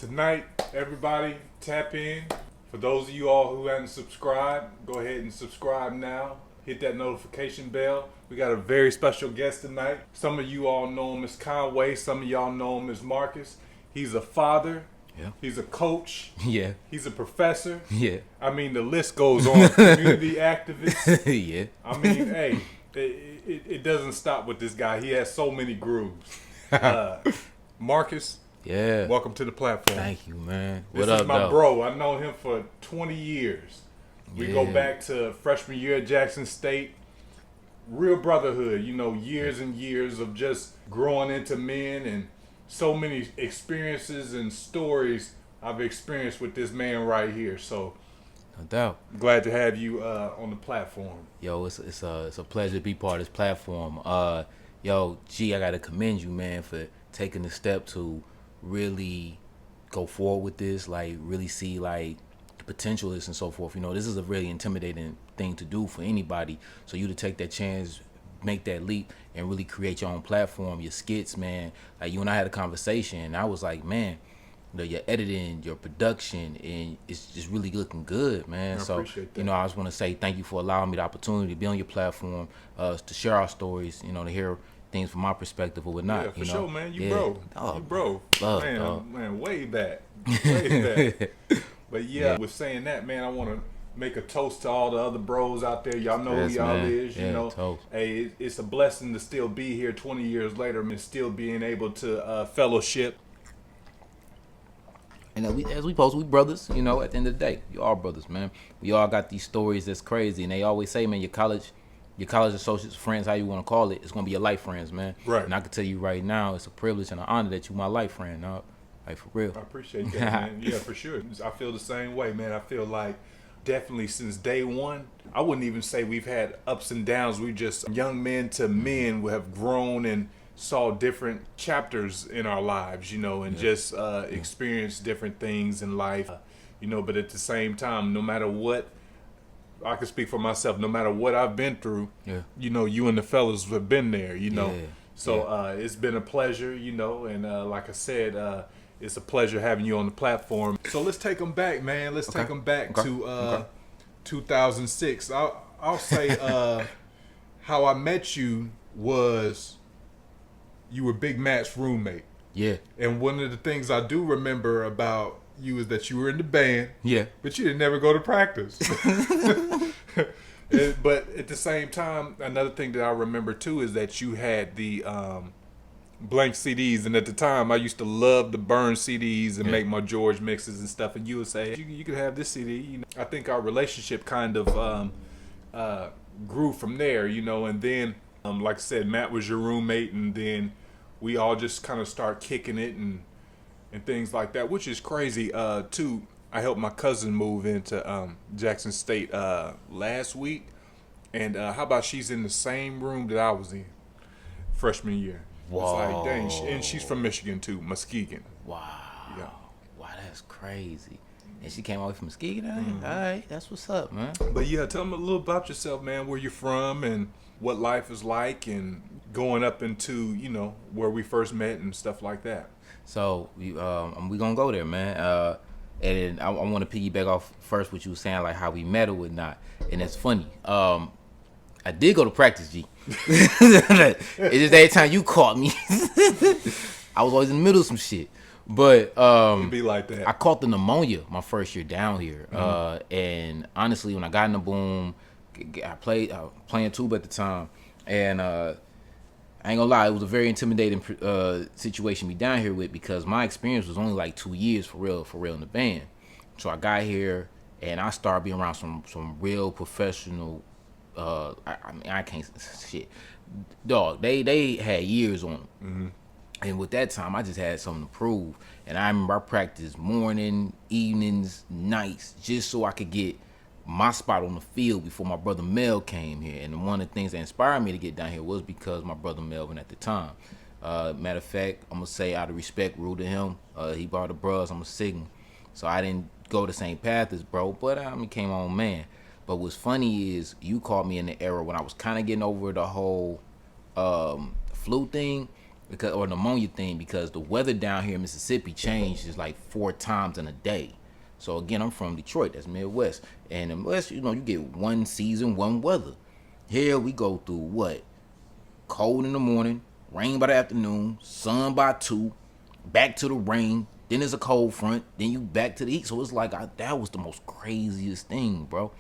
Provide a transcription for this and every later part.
Tonight, everybody, tap in. For those of you all who haven't subscribed, go ahead and subscribe now. Hit that notification bell. We got a very special guest tonight. Some of you all know him as Conway. Some of y'all know him as Marcus. He's a father. Yeah. He's a coach. Yeah. He's a professor. Yeah. I mean, the list goes on. Community activist. Yeah. I mean, hey, it doesn't stop with this guy. He has so many grooves. Marcus. Yeah. Welcome to the platform. Thank you, man. This What is up, my though? bro. I've known him for 20 years. We go Yeah. back to freshman year at Jackson State. Real brotherhood, years and years of just growing into men and so many experiences and stories I've experienced with this man right here. So No doubt. glad to have you on the platform. Yo, it's a pleasure to be part of this platform. Yo, G, I gotta commend you, man, for taking the step to really go forward with this, like really see like the potential is and so forth. This is a really intimidating thing to do for anybody. So you to take that chance, make that leap, and really create your own platform, your skits, man. Like you and I had a conversation, and I was like, man, your editing, your production, and it's just really looking good, man. I So appreciate that. I just want to say thank you for allowing me the opportunity to be on your platform, to share our stories, to hear things from my perspective or whatnot. Yeah, for sure, man. You Yeah. bro. Oh, You bro. love, man, dog. man, way back. Way back. But yeah, Yeah. with saying that, man, I want to make a toast to all the other bros out there. Y'all know Yes, who y'all man. is. Yeah, toast. Hey, it's a blessing to still be here 20 years later and still being able to fellowship. And as we post, we brothers, at the end of the day. You all brothers, man. We all got these stories that's crazy. And they always say, man, your college associates, friends, how you want to call it, it's going to be your life friends, man. Right. And I can tell you right now, it's a privilege and an honor that you my life friend, dog. Like, for real. I appreciate that, man. Yeah, for sure. I feel the same way, man. I feel like definitely since day one, I wouldn't even say we've had ups and downs. We just, young men to men, we have grown and saw different chapters in our lives, and just experienced different things in life, but at the same time, no matter what, I can speak for myself, no matter what I've been through, Yeah. you and the fellas have been there, Yeah. So it's been a pleasure, and like I said, it's a pleasure having you on the platform. So let's take them back, man. Let's take them back to 2006. I'll say how I met you was you were Big Matt's roommate. Yeah. And one of the things I do remember about you is that you were in the band, Yeah. but you didn't never go to practice. But at the same time, another thing that I remember too is that you had the blank CDs, and at the time I used to love to burn CDs and make my George mixes and stuff, and you would say you could have this CD. I think our relationship kind of grew from there, and then like I said, Matt was your roommate, and then we all just kind of start kicking it and things like that, which is crazy too. I helped my cousin move into Jackson State last week, and how about she's in the same room that I was in freshman year. Whoa. It's like, dang, and she's from Michigan too, Muskegon. Wow. Yeah. Wow, that's crazy. And she came away from Muskegon? All right, that's what's up, man. But yeah, tell them a little about yourself, man, where you're from and what life is like, and going up into, where we first met and stuff like that. So we gonna go there, man. And I want to piggyback off first what you were saying, like how we met or whatnot. And it's funny. I did go to practice, G. It's just every time you caught me, I was always in the middle of some shit. But It'd be like that. I caught the pneumonia my first year down here. And honestly, when I got in the boom, I was playing tuba at the time, and I ain't gonna lie, it was a very intimidating situation to be down here with, because my experience was only like 2 years for real in the band. So I got here and I started being around some real professional. I can't shit, dog. They had years on them. Mm-hmm. And with that time, I just had something to prove. And I remember I practiced morning, evenings, nights, just so I could get my spot on the field before my brother Mel came here. And one of the things that inspired me to get down here was because my brother Melvin at the time. Matter of fact, I'm going to say out of respect, rule to him, he brought the bros, I'm a Sigma. So I didn't go the same path as bro, but I became my own man. But what's funny is you caught me in the era when I was kind of getting over the whole flu thing. because or pneumonia thing because the weather down here in Mississippi changes like 4 times in a day. So again, I'm from Detroit, that's Midwest, and in West, you get one season, one weather. Here we go through what? Cold in the morning, rain by the afternoon, sun by 2, back to the rain. Then there's a cold front. Then you back to the heat. So it's like that was the most craziest thing, bro.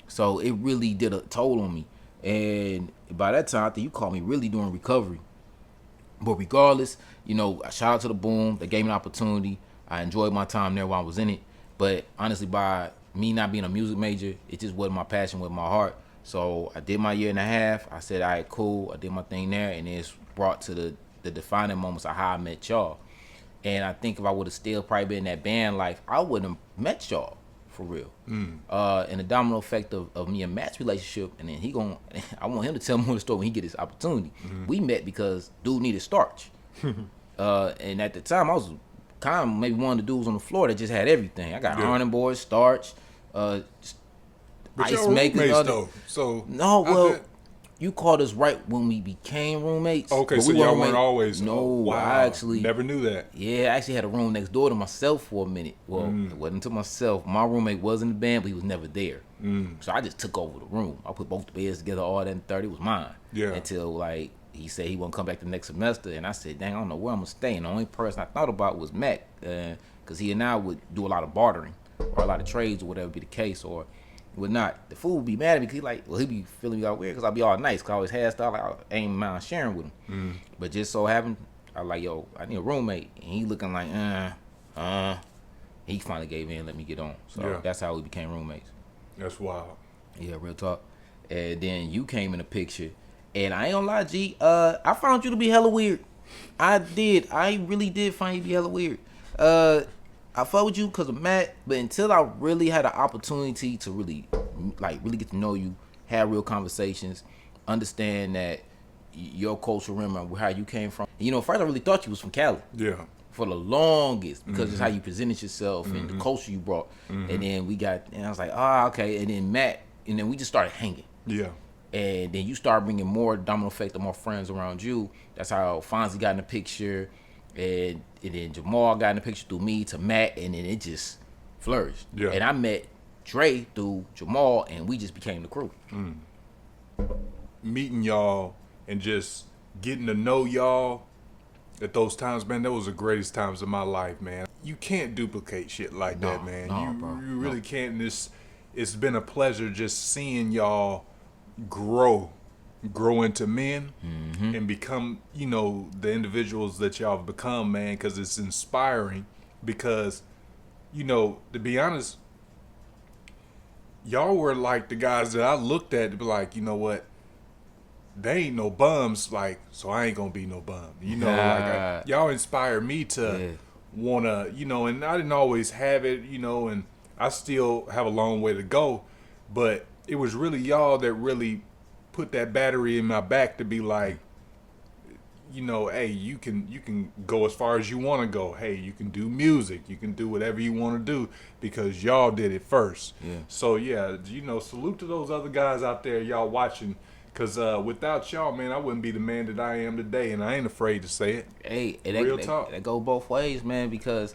So it really did a toll on me. And by that time, I think you called me really doing recovery. But regardless, shout out to the Boom. They gave me an opportunity. I enjoyed my time there while I was in it. But honestly, by me not being a music major, it just wasn't my passion, with my heart. So I did my year and a half. I said, all right, cool. I did my thing there. And it's brought to the defining moments of how I met y'all. And I think if I would have still probably been in that band life, I wouldn't have met y'all for real. And the domino effect of me and Matt's relationship, and then I want him to tell more of the story when he get his opportunity. We met because dude needed starch. And at the time, I was kind of maybe one of the dudes on the floor that just had everything. I got ironing boards, starch, but ice makers. Though, so no, well, you called us right when we became roommates. Okay, so y'all weren't always. No, wow. I actually never knew that. Yeah, I actually had a room next door to myself for a minute. Well, it wasn't to myself. My roommate was in the band, but he was never there. So I just took over the room. I put both the beds together, all that in 30 was mine. Yeah. Until he said he won't come back the next semester, and I said, dang, I don't know where I'm gonna stay. And the only person I thought about was Matt, because he and I would do a lot of bartering or a lot of trades or whatever be the case, or would not. The fool would be mad at me because he'd be feeling me all weird because I'd be all nice because I always had stuff I ain't mind sharing with him. But just so happened, I was like, yo, I need a roommate. And he looking like, he finally gave in and let me get on. So that's how we became roommates. That's wild. Yeah, real talk. And then you came in the picture. And I ain't gonna lie, G, I found you to be hella weird. I did. I really did find you to be hella weird. I fuck with you because of Matt, but until I really had an opportunity to really get to know you, have real conversations, understand that your culture, remember how you came from. First I really thought you was from Cali. Yeah. For the longest, because it's how you presented yourself and the culture you brought. And then I was like, okay. And then Matt, and then we just started hanging. Yeah. And then you start bringing more domino effect and more friends around you. That's how Fonzie got in the picture. And then Jamal got in the picture through me to Matt, and then it just flourished. Yeah. And I met Dre through Jamal, and we just became the crew. Meeting y'all and just getting to know y'all at those times, man, that was the greatest times of my life, man. You can't duplicate shit like that, man. You really can't. And it's been a pleasure just seeing y'all grow into men and become, the individuals that y'all have become, man, because it's inspiring. Because, to be honest, y'all were like the guys that I looked at to be like, you know what, they ain't no bums, like, so I ain't gonna be no bum. Y'all inspired me to wanna, and I didn't always have it, and I still have a long way to go, but it was really y'all that really put that battery in my back to be like, hey, you can go as far as you want to go. Hey, you can do music. You can do whatever you want to do because y'all did it first. Yeah. So, salute to those other guys out there, y'all watching, because without y'all, man, I wouldn't be the man that I am today, and I ain't afraid to say it. Hey, real talk. That go both ways, man, because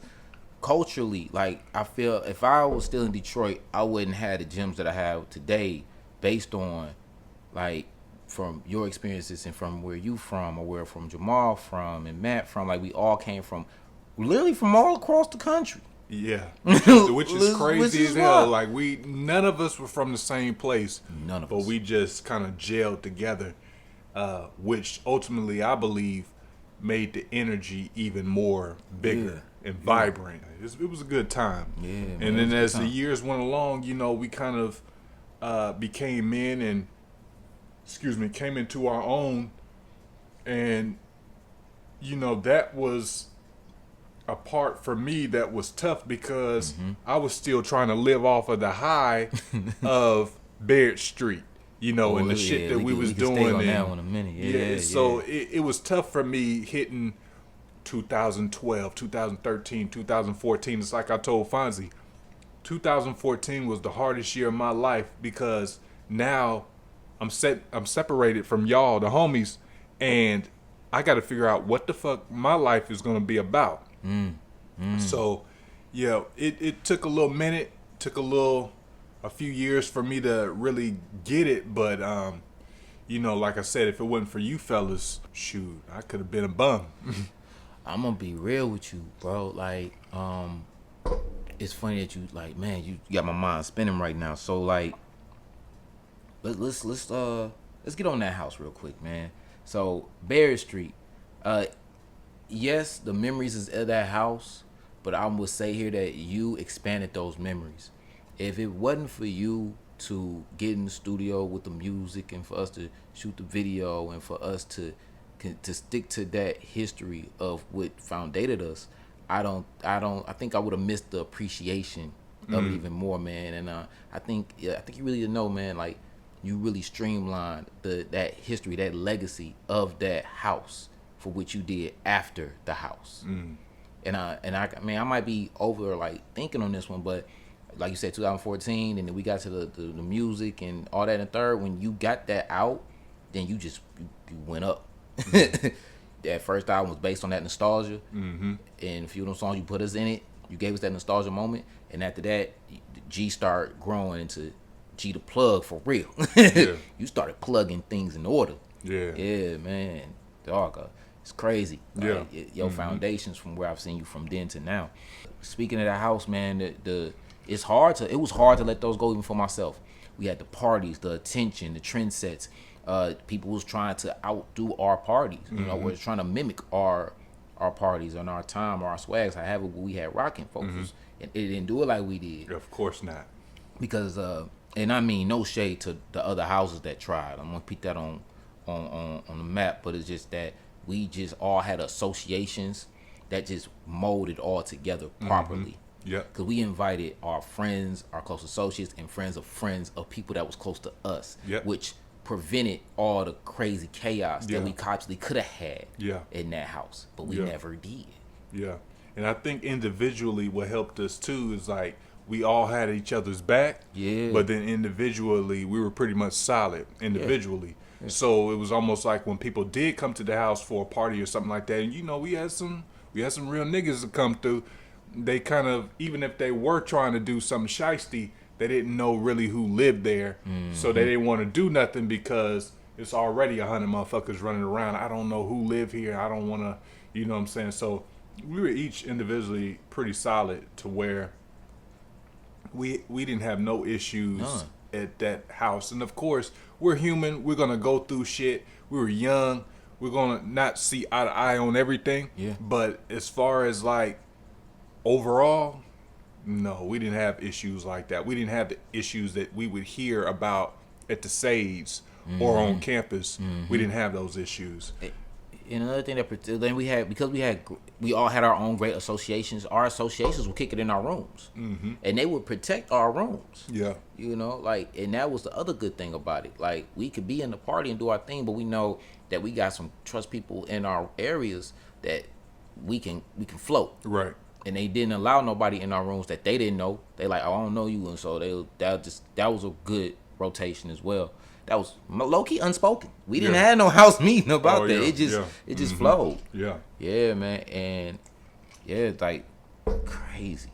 culturally, I feel if I was still in Detroit, I wouldn't have the gyms that I have today based on, from your experiences and from where you from, or where from Jamal from and Matt from. We all came from, literally from all across the country. Yeah, which is crazy as hell. Wild. None of us were from the same place. None of but us. We just kind of gelled together, which ultimately I believe made the energy even more bigger and vibrant. It was a good time. Yeah, man, and then as the years went along, we kind of became men and came into our own, and that was a part for me that was tough because I was still trying to live off of the high of Barrett Street, and the shit that we was doing. Stay on that one a minute. So it was tough for me hitting 2012, 2013, 2014. It's like I told Fonzie, 2014 was the hardest year of my life because now I'm separated from y'all, the homies, and I got to figure out what the fuck my life is going to be about. So, yeah, it took a little minute, a few years for me to really get it. But, you know, like I said, if it wasn't for you fellas, shoot, I could have been a bum. I'm gonna be real with you, bro. Like, it's funny that you like, man, you got my mind spinning right now. So like, let's get on that house real quick, man. So Barrett Street, yes, the memories is of that house, but I would say here that you expanded those memories. If it wasn't for you to get in the studio with the music and for us to shoot the video and for us to stick to that history of what foundated us, I think I would have missed the appreciation of it even more, man. And I think you really know, man, like you really streamlined that history, that legacy of that house for what you did after the house. And I mean, I might be over like thinking on this one, but like you said, 2014, and then we got to the music and all that. And third, when you got that out, then you went up. That first album was based on that nostalgia, and a few of them songs you put us in it, you gave us that nostalgia moment, and after that, G started growing into G the plug for real. Yeah. You started plugging things in order. Yeah, Man, dog, it's crazy. Yeah. Like, your foundations from where I've seen you from then to now. Speaking of the house, man, it was hard to let those go even for myself. We had the parties, the attention, the trend sets. People was trying to outdo our parties. You know, we're trying to mimic our parties and our time or our swags. I have it we had rocking folks. And it didn't do it like we did. of course not. Because and I mean no shade to the other houses that tried. I'm gonna put that on the map, but it's just that we just all had associations that just molded all together properly. Yeah. Because we invited our friends, our close associates, and friends of people that was close to us, Yep. which prevented all the crazy chaos Yeah. that we constantly could have had Yeah. in that house, but we Yeah. never did. Yeah. And I think individually what helped us too is like we all had each other's back. Yeah. But then individually we were pretty much solid individually. Yeah. So it was almost like when people did come to the house for a party or something like that, and you know, we had some real niggas to come through. They kind of, even if they were trying to do something shiesty, they didn't know really who lived there. So they didn't want to do nothing because it's already 100 motherfuckers running around. I don't know who live here. I don't want to, you know what I'm saying? So we were each individually pretty solid to where we didn't have no issues at that house. And of course, we're human. We're going to go through shit. We were young. We're going to not see eye to eye on everything. Yeah. But as far as like overall, no, we didn't have issues like that. We didn't have the issues that we would hear about at the Sage or on campus. We didn't have those issues. And another thing that then we all had our own great associations. Our associations would kick it in our rooms, and they would protect our rooms. Yeah. You know, like, and that was the other good thing about it. Like, we could be in the party and do our thing, but we know that we got some trust people in our areas that we can float. Right. And they didn't allow nobody in our rooms that they didn't know. They like, oh, I don't know you, and so that was a good rotation as well. That was low key unspoken. We didn't have no house meeting about that. Yeah, It just flowed. Yeah. Yeah, man, and yeah, it's like crazy.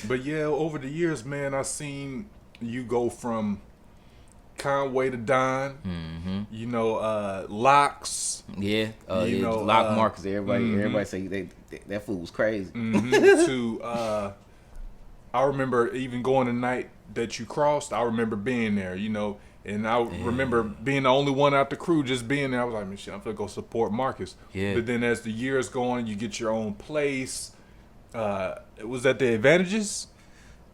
But yeah, over the years, man, I seen you go from Conway to Don. You know, Locks. Yeah, You know, Lock Marcus. Everybody say that food was crazy. To I remember even going the night that you crossed. I remember being there, you know, and I remember being the only one out the crew just being there. I was like, man, shit, I'm gonna go support Marcus. Yeah. But then as the years go on, you get your own place. Was that the Advantages?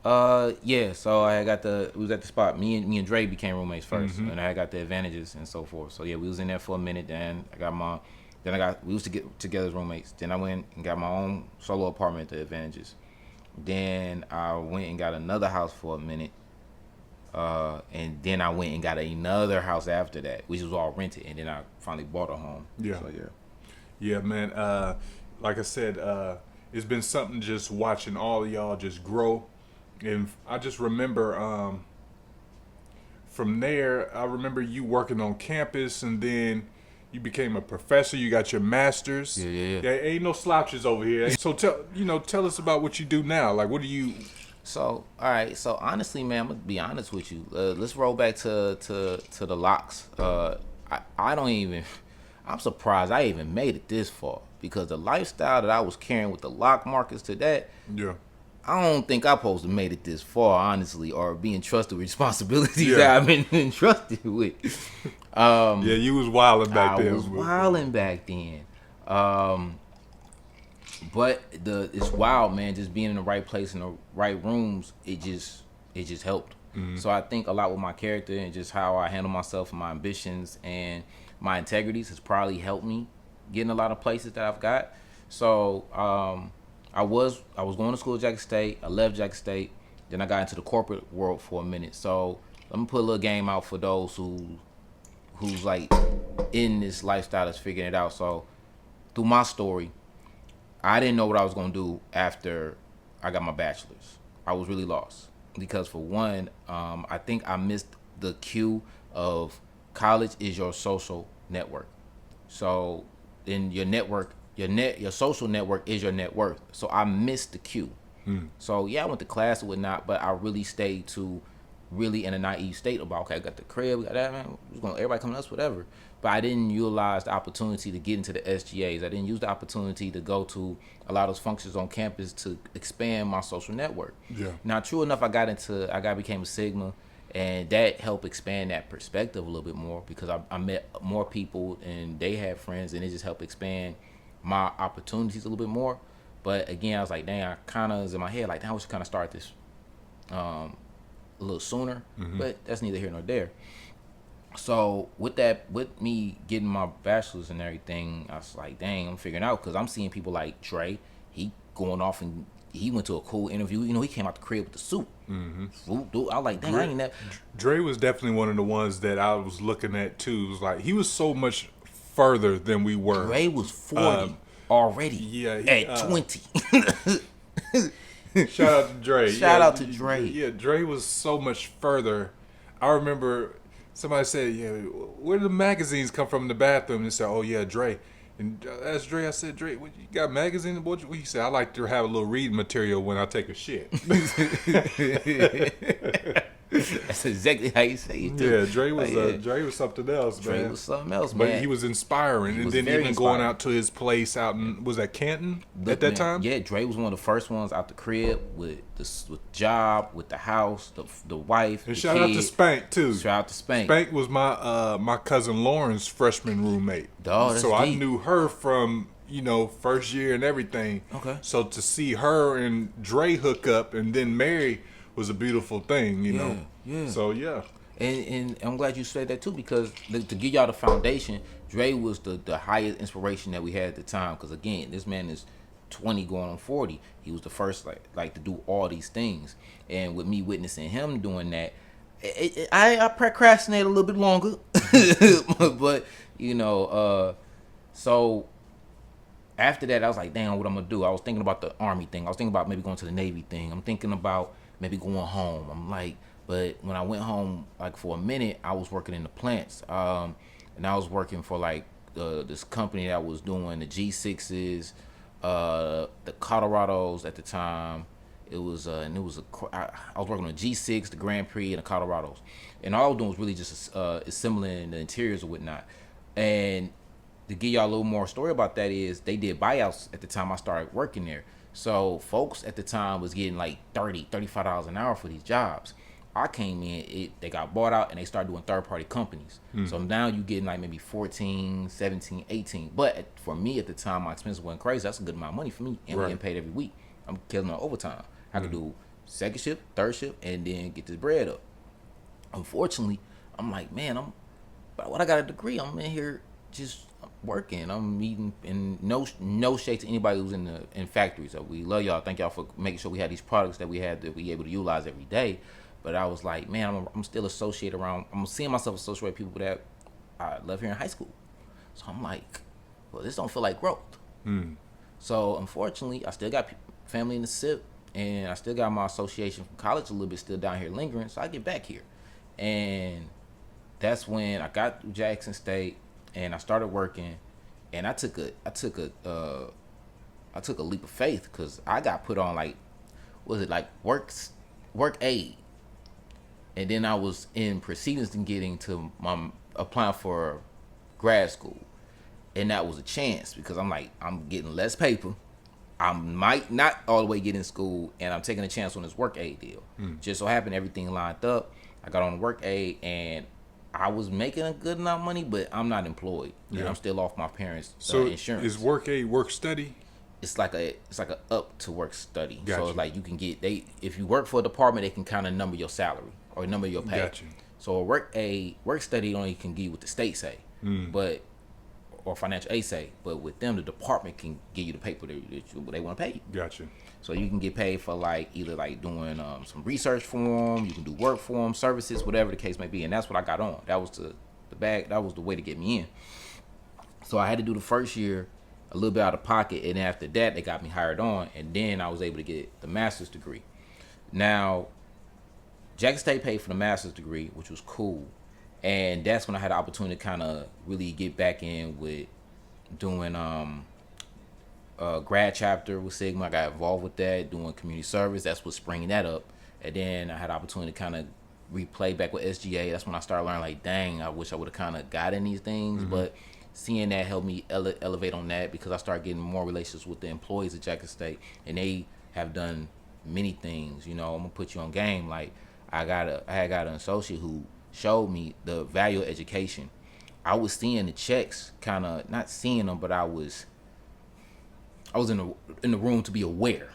Yeah. So it was at the spot. Me and Dre became roommates first, and I got the Advantages and so forth. So yeah, we was in there for a minute. Then we was together as roommates. Then I went and got my own solo apartment at the Advantages. Then I went and got another house for a minute. And then I went and got another house after that, which was all rented. And then I finally bought a home. Yeah. So yeah. Yeah, man. Like I said, it's been something just watching all of y'all just grow. And I just remember from there, I remember you working on campus, and then You became a professor. You got your master's. Yeah. Ain't no slouches over here. So tell us about what you do now. Like, what do you? So, all right. So honestly, man, I'm gonna be honest with you. Let's roll back to the locks. I don't even. I'm surprised I even made it this far because the lifestyle that I was carrying with the lock markets to that. Yeah. I don't think I supposed to made it this far, honestly, or being trusted with responsibilities Yeah. that I've been entrusted with. Yeah, you was wilding back then. I was wilding back then. But it's wild, man. Just being in the right place in the right rooms, it just helped. So I think a lot with my character and just how I handle myself and my ambitions and my integrities has probably helped me get in a lot of places that I've got. So I was going to school at Jackson State. I left Jackson State. Then I got into the corporate world for a minute. So let me put a little game out for those who's like in this lifestyle that's figuring it out. So through my story, I didn't know what I was gonna do after I got my bachelor's. I was really lost because for one, I think I missed the cue of college is your social network. So in your network, your social network is your net worth. So I missed the cue. So yeah, I went to class and whatnot, but I really stayed to really in a naive state about, okay, I got the crib, we got that, man. Everybody coming to us, whatever. But I didn't utilize the opportunity to get into the SGAs. I didn't use the opportunity to go to a lot of those functions on campus to expand my social network. Yeah. Now, true enough, I became a Sigma, and that helped expand that perspective a little bit more because I met more people and they had friends, and it just helped expand my opportunities a little bit more. But again, I was like, dang, I kind of was in my head like, dang, we should kind of start this a little sooner, but that's neither here nor there. So with me getting my bachelor's and everything, I was like, dang, I'm figuring out because I'm seeing people like Dre. He going off and he went to a cool interview. You know, he came out the crib with the suit. I was like, dang, I ain't never. Dre was definitely one of the ones that I was looking at too. It was like he was so much further than we were. Dre was 40 already. Yeah, at 20. Shout out to Dre. Shout out to Dre. Yeah, Dre was so much further. I remember somebody said, "Yeah, where do the magazines come from in the bathroom?" And they said, "Oh yeah, Dre." And I asked Dre, I said, "Dre, what, you got magazines?" He said, "I like to have a little reading material when I take a shit." That's exactly how you say it too. Yeah, Dre was something else, Dre man. was something else, man. But he was inspiring, and was then very even inspiring. going out to his place out in, was that Canton Look, at that man, time? Yeah, Dre was one of the first ones out the crib with job, with the house, the wife. And the shout out to kid. Spank too. Shout out to Spank. Spank was my cousin Lauren's freshman roommate. Dog, that's so I deep. knew her from first year and everything. Okay. So to see her and Dre hook up and then marry was a beautiful thing, you know. Yeah. So yeah. And I'm glad you said that too because to give y'all the foundation, Dre was the highest inspiration that we had at the time. Because again, this man is 20 going on 40. He was the first like to do all these things, and with me witnessing him doing that, I procrastinated a little bit longer, but so after that I was like, damn, what I'm gonna do? I was thinking about the Army thing. I was thinking about maybe going to the Navy thing. I'm thinking about maybe going home. I'm like. But when I went home, like for a minute, I was working in the plants, and I was working for like this company that was doing the G6s, the Colorados at the time. I was working on the G6, the Grand Prix, and the Colorados, and all I was doing was really just assembling the interiors or whatnot. And to give y'all a little more story about that is they did buyouts at the time I started working there. So folks at the time was getting like $35 an hour for these jobs. I came in, they got bought out and they started doing third-party companies. So now you getting like maybe 14, 17, 18. But for me at the time, my expenses wasn't crazy. That's a good amount of money for me. And we're getting paid every week. I'm killing on overtime. I could do second shift, third shift, and then get this bread up. Unfortunately, I'm like, man, but I got a degree. I'm in here just working. I'm meeting, and no shade to anybody who's in factories. We love y'all. Thank y'all for making sure we had these products that we had that we able to utilize every day. But I was like, man, I'm still associated around. I'm seeing myself associate with people that I left here in high school. So I'm like, well, this don't feel like growth. So unfortunately, I still got family in the SIP, and I still got my association from college a little bit still down here lingering. So I get back here, and that's when I got through Jackson State. and I started working, and I took a leap of faith because I got put on like, was it like work aid, and then I was in proceedings to getting to my applying for grad school, and that was a chance because I'm like, I'm getting less paper. I might not all the way get in school, and I'm taking a chance on this work aid deal. Just so happened everything lined up. I got on the work aid, and I was making a good enough money, but I'm not employed, and I'm still off my parents' So insurance. is work aid work study? It's like a up to work study. Gotcha. So it's like you can get if you work for a department, they can kind of number your salary or number your pay. Gotcha. So a work study only can give you what the state say, or financial aid say. But with them, the department can give you the paper that they want to pay you. Gotcha. So you can get paid for like either like doing some research for them, you can do work for them, services, whatever the case may be. And that's what I got on. That was the bag. That was the way to get me in. So I had to do the first year a little bit out of pocket, and after that they got me hired on, and then I was able to get the master's degree. Now, Jackson State paid for the master's degree, which was cool, and that's when I had the opportunity to kind of really get back in with doing grad chapter with Sigma. I got involved with that, doing community service. That's what's bringing that up. And then I had the opportunity to kind of replay back with SGA. That's when I started learning, like, dang, I wish I would have kind of got in these things. But seeing that helped me elevate on that, because I started getting more relationships with the employees at Jackson State, and they have done many things. You know, I'm gonna put you on game. Like, I had got an associate who showed me the value of education. I was seeing the checks, kind of not seeing them, but I was in the room to be aware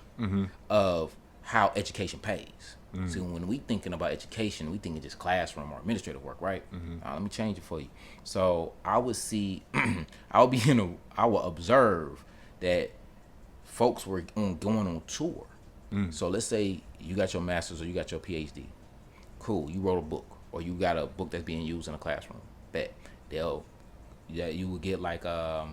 of how education pays. So when we thinking about education, we thinking just classroom or administrative work, right? Let me change it for you. So I would see, I would observe that folks were going on tour. So let's say you got your master's or you got your PhD. Cool, you wrote a book, or you got a book that's being used in a classroom. Bet you would get like a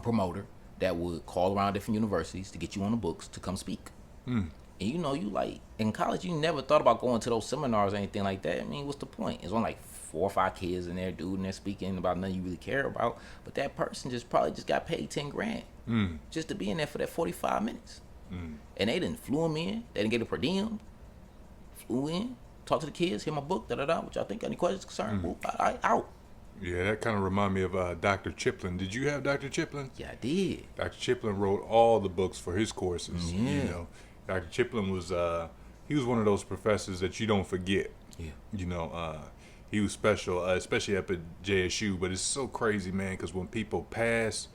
promoter that would call around different universities to get you on the books to come speak. And you know, you like in college, you never thought about going to those seminars or anything like that. I mean, what's the point? It's only like 4 or 5 kids in there, dude, and they're speaking about nothing you really care about. But that person probably got paid $10,000 just to be in there for that 45 minutes. And they didn't flew them in. They didn't get a per diem. Flew in, talk to the kids, hear my book, which I think any questions, concerns, out. Yeah, that kind of remind me of Dr. Chiplin. Did you have Dr. Chiplin? Yeah, I did. Dr. Chiplin wrote all the books for his courses. Yeah. You know, Dr. Chiplin was he was one of those professors that you don't forget. Yeah. You know, he was special, especially up at JSU. But it's so crazy, man, because when people pass,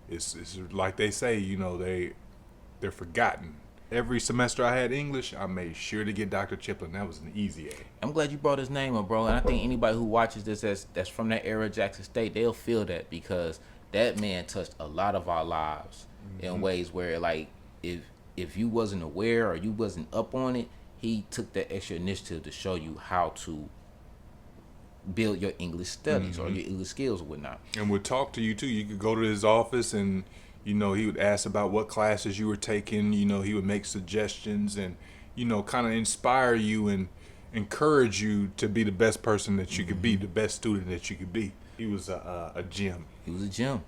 it's like they say, you know, they're forgotten. Every semester I had English, I made sure to get Dr. Chiplin. That was an easy A. I'm glad you brought his name up, bro. And I think anybody who watches this that's from that era of Jackson State, they'll feel that, because that man touched a lot of our lives in ways where, like, if you wasn't aware or you wasn't up on it, he took that extra initiative to show you how to build your English studies or your English skills or whatnot. And would talk to you too. You could go to his office and, you know, he would ask about what classes you were taking. You know, he would make suggestions and, you know, kind of inspire you and encourage you to be the best person that you could be, the best student that you could be. He was a gem. He was a gem.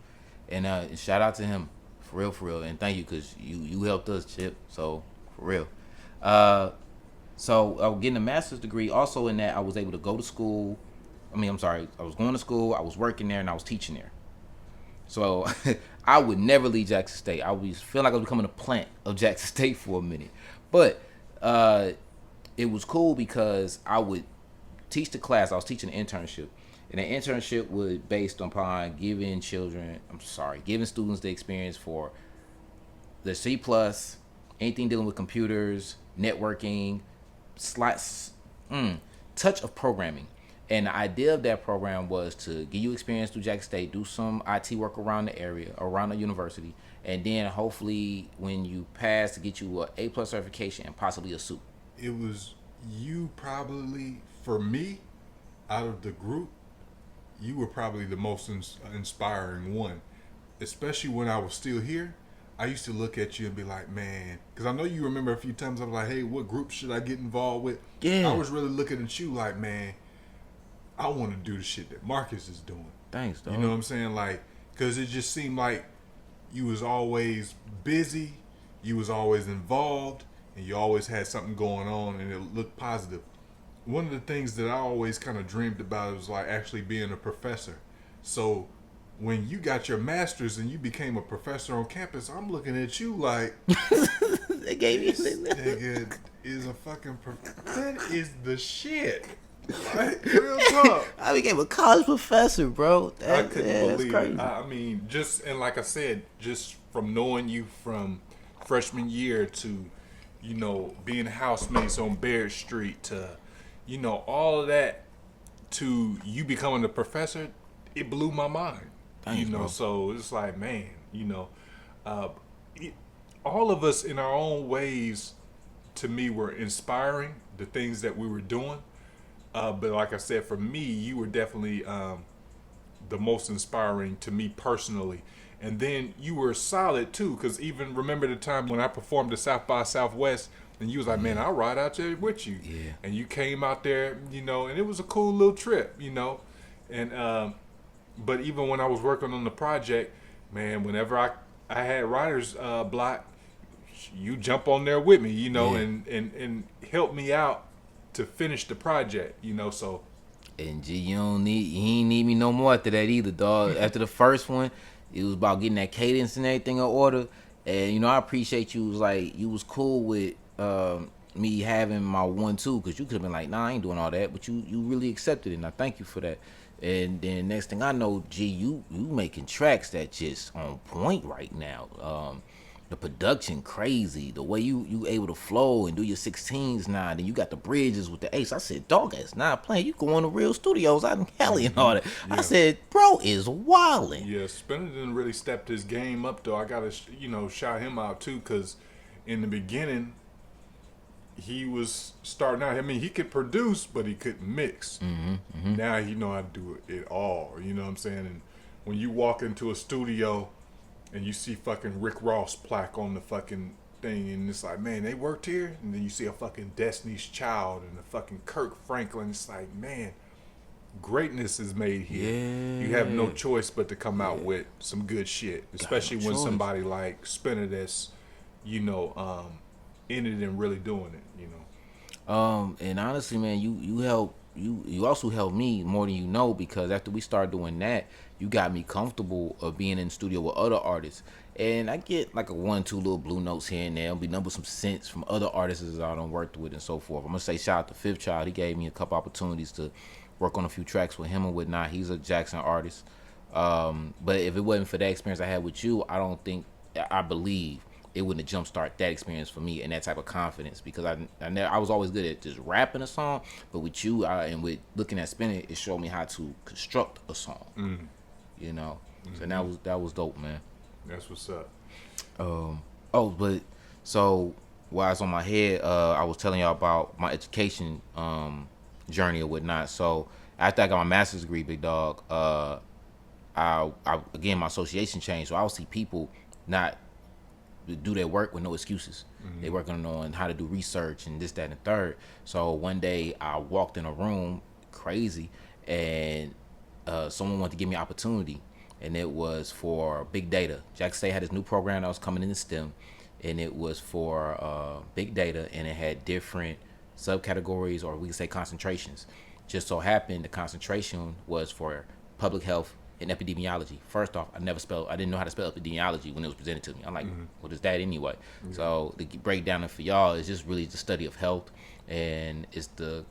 And shout out to him, for real. And thank you, because you helped us, Chip. So, for real. So I was getting a master's degree. Also in that, I was able to go to school. I was going to school, I was working there, and I was teaching there. So I would never leave Jackson State. I was feeling like I was becoming a plant of Jackson State for a minute. But it was cool because I would teach the class. I was teaching an internship. And the internship was based upon giving students the experience for the C+, anything dealing with computers, networking, touch of programming. And the idea of that program was to give you experience through Jackson State, do some IT work around the area, around the university, and then hopefully when you pass, to get you a A+ certification and possibly a suit. It was you probably, for me, out of the group, you were probably the most inspiring one. Especially when I was still here, I used to look at you and be like, man, because I know you remember a few times I was like, hey, what group should I get involved with? Yeah. I was really looking at you like, man, I want to do the shit that Marcus is doing. Thanks, dog. You know what I'm saying? Like, because it just seemed like you was always busy, you was always involved, and you always had something going on, and it looked positive. One of the things that I always kind of dreamed about was like actually being a professor. So when you got your master's and you became a professor on campus, I'm looking at you like They gave you this nigga is a fucking that is the shit. Like, real talk. I became a college professor, bro. I couldn't believe crazy. it. I mean, and like I said, just from knowing you from freshman year to, being housemates on Baird Street to, all of that to you becoming a professor, it blew my mind. Thanks, bro. So it's like, man, uh, all of us in our own ways, to me, were inspiring. The things that we were doing. But like I said, for me, you were definitely the most inspiring to me personally. And then you were solid too, because even remember the time when I performed at South by Southwest, and you was like, man, I'll ride out there with you. Yeah. And you came out there, and it was a cool little trip, And but even when I was working on the project, man, whenever I had writer's block, you jump on there with me, and help me out to finish the project, so. And G, he ain't need me no more after that either, dog. After the first one, it was about getting that cadence and everything in order. And I appreciate you. You was cool with me having my 1-2, because you could have been like, nah, I ain't doing all that, but you really accepted it, and I thank you for that. And then next thing I know, G, you making tracks that just on point right now. The production crazy, the way you able to flow and do your 16s now. Then you got the bridges with the ace. I said, dog, that's not playing. You going to real studios out in Cali and all that. Yeah. I said, bro is wilding. Yeah, Spinner didn't really step his game up though. I gotta shout him out too, because in the beginning he was starting out. I mean, he could produce, but he couldn't mix. Now he know how to do it all. You know what I'm saying? And when you walk into a studio and you see fucking Rick Ross plaque on the fucking thing, and it's like, man, they worked here. And then you see a fucking Destiny's Child and a fucking Kirk Franklin. It's like, man, greatness is made here. Yeah. You have no choice but to come out with some good shit, especially when somebody like Spinner that's, in it and really doing it, And honestly, man, you also helped me more than you know, because after we started doing that, you got me comfortable of being in the studio with other artists. And I get like a 1-2 little blue notes here and there. I'll be number some cents from other artists that I done worked with and so forth. I'm gonna say shout out to Fifth Child. He gave me a couple opportunities to work on a few tracks with him and whatnot. He's a Jackson artist. But if it wasn't for that experience I had with you, I believe it wouldn't have jumpstart that experience for me and that type of confidence, because I was always good at just rapping a song, but with you and with looking at Spinning, it showed me how to construct a song. So that was dope, man. That's what's up. But so while it's on my head, I was telling y'all about my education journey or whatnot. So after I got my master's degree, big dog, I again, my association changed, so I would see people not do their work with no excuses. They working on how to do research and this, that, and the third. So one day I walked in a room crazy, and someone wanted to give me an opportunity, and it was for big data. Jackson State had this new program that was coming in STEM, and it was for big data, and it had different subcategories, or we could say concentrations. Just so happened the concentration was for public health and epidemiology. First off, I didn't know how to spell epidemiology when it was presented to me. I'm like, what is that anyway? Yeah. So the breakdown for y'all is just really the study of health, and it's the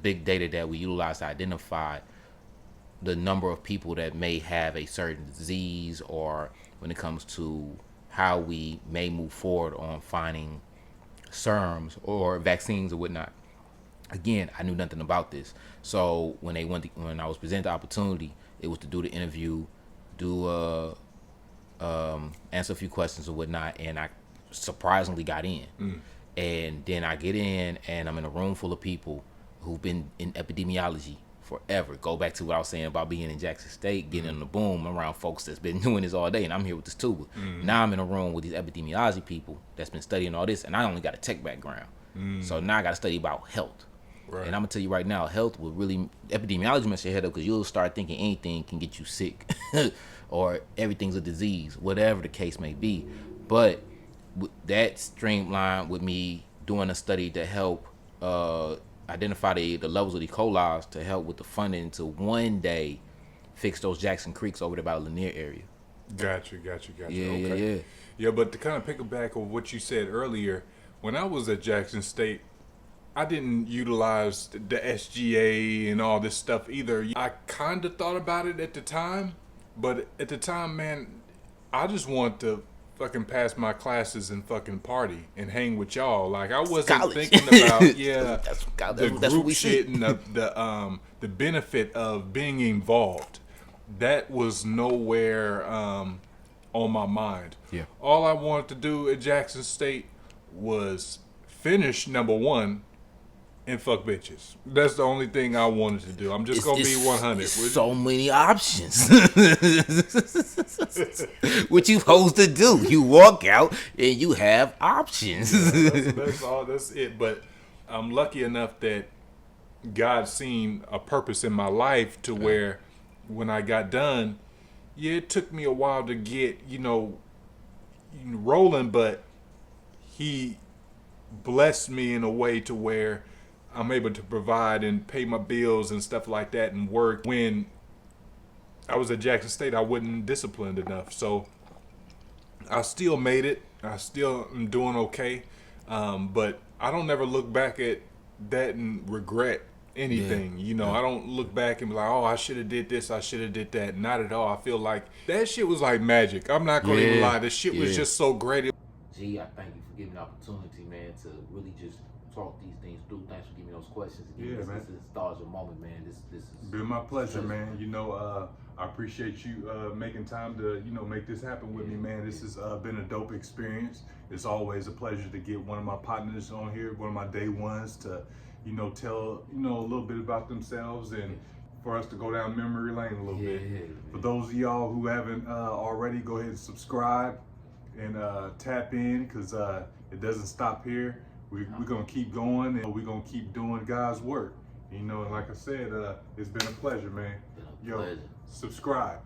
big data that we utilize to identify the number of people that may have a certain disease, or when it comes to how we may move forward on finding serums or vaccines or whatnot. Again, I knew nothing about this. So when I was presented the opportunity, it was to do the interview, answer a few questions or whatnot, and I surprisingly got in. And then I get in, and I'm in a room full of people who've been in epidemiology forever. Go back to what I was saying about being in Jackson State, getting in the boom around folks that's been doing this all day, and I'm here with this tuba. Now I'm in a room with these epidemiology people that's been studying all this, and I only got a tech background. So now I got to study about health. Right. And I'm gonna tell you right now, health will really epidemiology mess your head up because you'll start thinking anything can get you sick, or everything's a disease, whatever the case may be. But that streamlined with me doing a study to help identify the levels of E. coli to help with the funding to one day fix those Jackson Creeks over there by the Lanier area. Got you. Yeah, Okay. yeah. Yeah, but to kind of pick it back on what you said earlier, when I was at Jackson State, I didn't utilize the SGA and all this stuff either. I kind of thought about it at the time, but at the time, man, I just wanted to fucking pass my classes and fucking party and hang with y'all. Like I wasn't College. thinking about That's the what group we shit see. and the benefit of being involved. That was nowhere on my mind. Yeah. All I wanted to do at Jackson State was finish number one and fuck bitches. That's the only thing I wanted to do. I'm just gonna be 100. It's so many options. What you supposed to do? You walk out and you have options. That's all. That's it. But I'm lucky enough that God seen a purpose in my life to where when I got done, yeah, it took me a while to get rolling, but He blessed me in a way to where I'm able to provide and pay my bills and stuff like that and work. When I was at Jackson State, I wasn't disciplined enough. So I still made it. I still am doing okay. But I don't never look back at that and regret anything. I don't look back and be like, oh, I should have did this. I should have did that. Not at all. I feel like that shit was like magic. I'm not going to even lie. The shit was just so great. G, I thank you for giving the opportunity, man, to really just talk these things through. Thanks for giving me those questions. Yeah, man. This is nostalgia moment, man. This is Been my pleasure, man. I appreciate you making time to, make this happen with me, man. This has been a dope experience. It's always a pleasure to get one of my partners on here, one of my day ones, to, tell, a little bit about themselves and for us to go down memory lane a little bit. For those of y'all who haven't already, go ahead and subscribe and tap in, because it doesn't stop here. We're going to keep going, and we're going to keep doing God's work. And like I said, it's been a pleasure, man. pleasure. Subscribe.